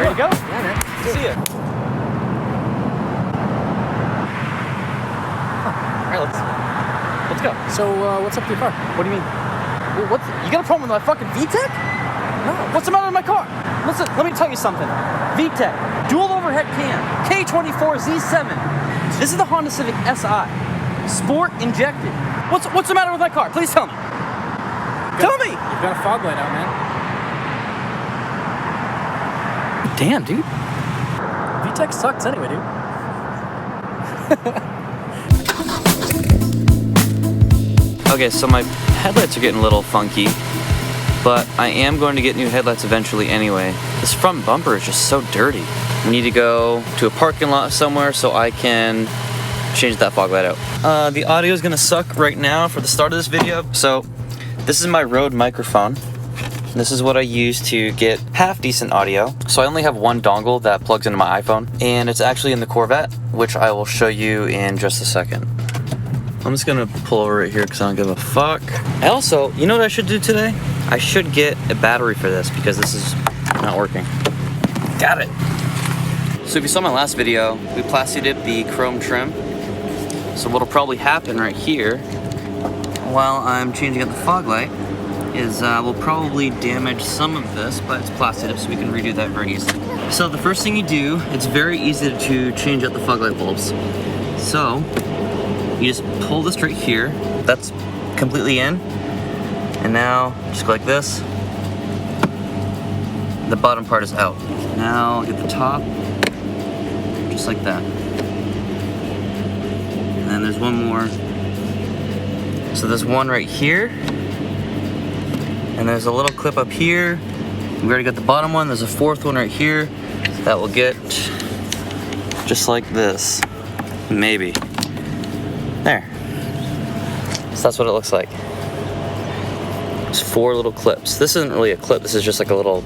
ready to go? Yeah, man. See ya. All right, let's go. So, what's up with your car? What do you mean? You got a problem with my fucking VTEC? No. What's the matter with my car? Listen, let me tell you something. VTEC, dual overhead cam, K24 Z7. This is the Honda Civic Si, sport injected. What's the matter with my car? Please tell me. Tell me. You've got a fog light out, man. Damn, dude. VTEC sucks anyway, dude. Okay, so my headlights are getting a little funky, but I am going to get new headlights eventually anyway. This front bumper is just so dirty. I need to go to a parking lot somewhere so I can change that fog light out. The audio is gonna suck right now for the start of this video. So this is my Rode microphone. This is what I use to get half decent audio. So I only have one dongle that plugs into my iPhone, and it's actually in the Corvette, which I will show you in just a second. I'm just gonna pull over right here because I don't give a fuck. I also, you know what I should do today? I should get a battery for this because this is not working. Got it. So if you saw my last video, we plastied the chrome trim. So what'll probably happen right here while I'm changing out the fog light is we'll probably damage some of this, but it's plastied so we can redo that very easily. So the first thing you do, it's very easy to change out the fog light bulbs. So you just pull this right here, that's completely in, and now just go like this. The bottom part is out. Now get the top, just like that. And then there's one more. So there's one right here, and there's a little clip up here. We already got the bottom one, there's a fourth one right here that will get just like this, maybe. There. So that's what it looks like. There's 4 little clips. This isn't really a clip, this is just like a little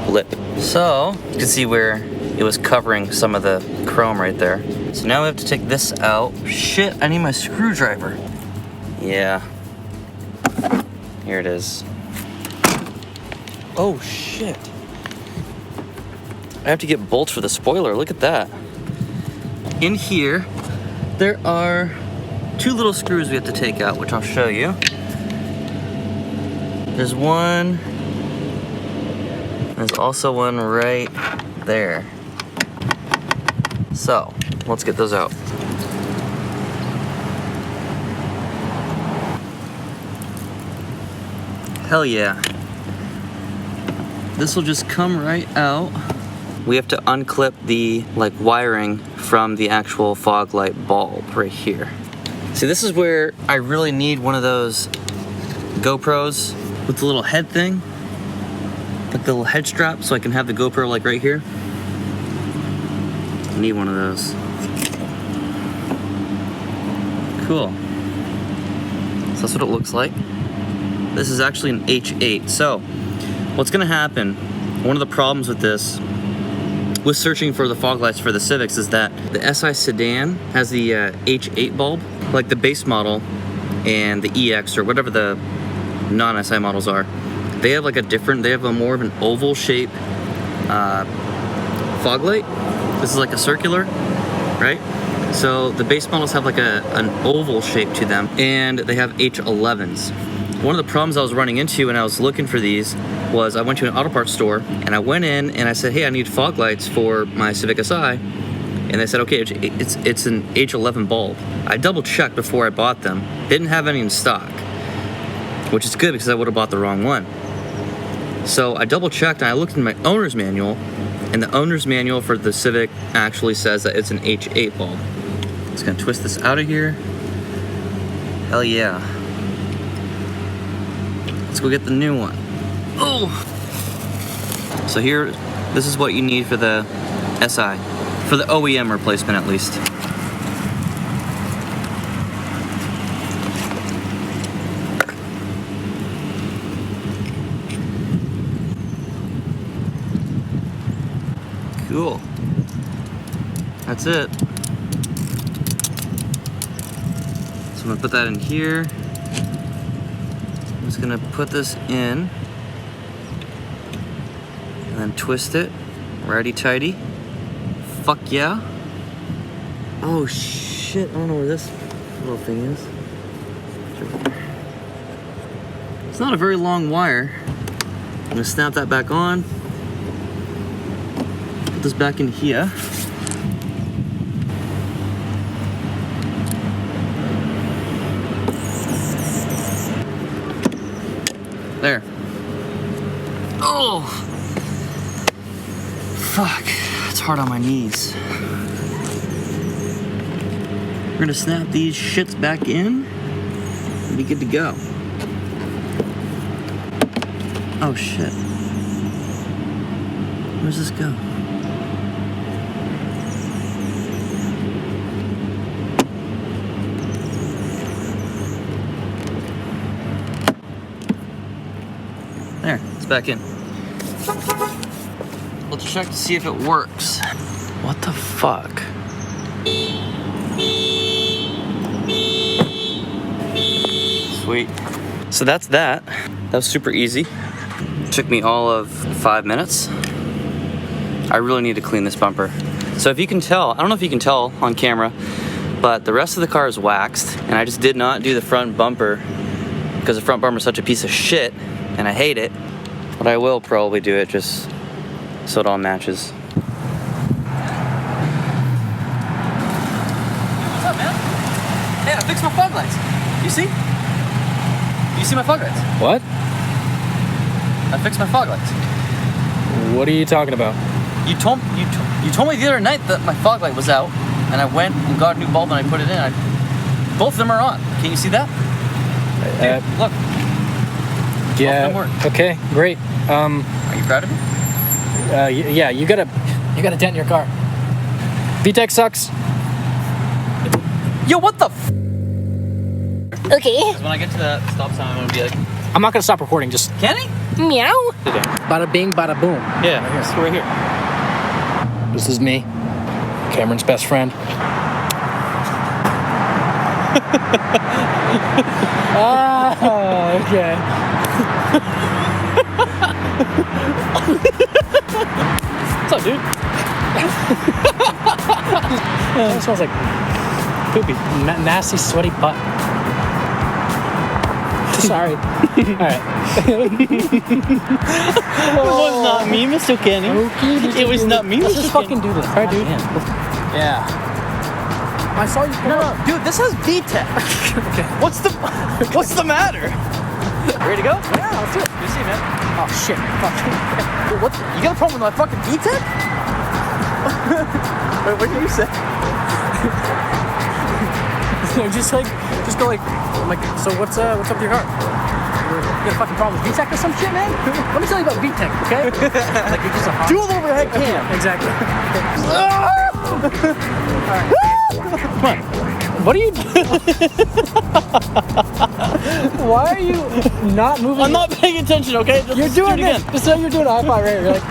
lip. So, you can see where it was covering some of the chrome right there. So now we have to take this out. Shit, I need my screwdriver. Yeah. Here it is. Oh shit. I have to get bolts for the spoiler, look at that. In here, there are 2 little screws we have to take out, which I'll show you. There's one, there's also one right there. So, let's get those out. Hell yeah. This will just come right out. We have to unclip the wiring from the actual fog light bulb right here. See, this is where I really need one of those GoPros with the little head thing, like the little head strap, so I can have the GoPro like right here. I need one of those. Cool. So that's what it looks like. This is actually an H8. So what's gonna happen, one of the problems with this, with searching for the fog lights for the Civics, is that the Si Sedan has the H8 bulb, like the base model and the EX or whatever the non-SI models are. They have they have a more of an oval shape fog light. This is like a circular, right? So the base models have like an oval shape to them, and they have H11s. One of the problems I was running into when I was looking for these was I went to an auto parts store, and I went in and I said, hey, I need fog lights for my Civic Si. And they said, okay, it's an H11 bulb. I double checked before I bought them. Didn't have any in stock, which is good because I would have bought the wrong one. So I double checked and I looked in my owner's manual, and the owner's manual for the Civic actually says that it's an H8 bulb. Just gonna twist this out of here. Hell yeah. Let's go get the new one. Oh! So here, this is what you need for the SI. For the OEM replacement at least. Cool. That's it. So I'm gonna put that in here. I'm just gonna put this in and then twist it Righty tighty. Fuck yeah. Oh shit, I don't know where this little thing is. It's not a very long wire. I'm gonna snap that back on. Put this back in here. There. Oh! Fuck, it's hard on my knees. We're gonna snap these shits back in and be good to go. Oh shit. Where's this go? There, it's back in. Let's check to see if it works. What the fuck? Sweet. So that's that. That was super easy. Took me all of 5 minutes. I really need to clean this bumper. So if you can tell, I don't know if you can tell on camera, but the rest of the car is waxed, and I just did not do the front bumper because the front bumper is such a piece of shit, and I hate it. But I will probably do it just so it all matches. What's up, man? Hey, I fixed my fog lights. You see? You see my fog lights? What? I fixed my fog lights. What are you talking about? You told me the other night that my fog light was out, and I went and got a new bulb and I put it in. Both of them are on. Can you see that? Here, look. Yeah. Both of them work. Okay. Great. Are you proud of me? Yeah. You got a dent in your car. VTEC sucks. Yo, what the? F Okay. When I get to that stop sign, I'm gonna be like, I'm not gonna stop recording. Just Kenny? Meow. bada bing, bada boom. Yeah, right here. This is me, Cameron's best friend. Okay. What's up, dude? It smells like poopy, nasty, sweaty butt. Sorry. All right. It was not me, Mr. Kenny. Okay, It was not me, Let's Mr. just Kenny. fucking do this. All right, dude. Yeah. I saw you. No, dude, this has VTEC. Okay. What's the matter? Ready to go? Yeah, let's do it. You see, man. Oh shit. Fuck. What? You got a problem with my fucking VTEC? Wait, what did you say? just go like, so what's up with your car? You got a fucking problem with VTEC or some shit, man? Let me tell you about VTEC, okay? Like you're just a hot. Dual overhead cam. Exactly. Alright. Come on. What are you doing? Why are you not moving? I'm not paying attention, okay? You're doing it again. Just like you're doing a high five right here. You're like,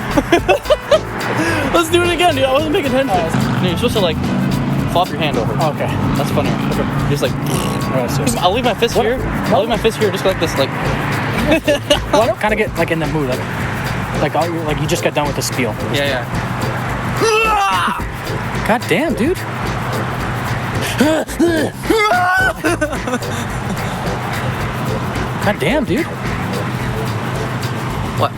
let's do it again, dude. I wasn't paying attention. No, you're supposed to like flop your hand over. okay. That's funny. Okay. Just like, Alright, so I'll leave my fist here. I'll leave my fist here, just like this, like. why don't kind of get like in the mood, like you just got done with the spiel. Yeah. God damn, dude. God damn, dude. What?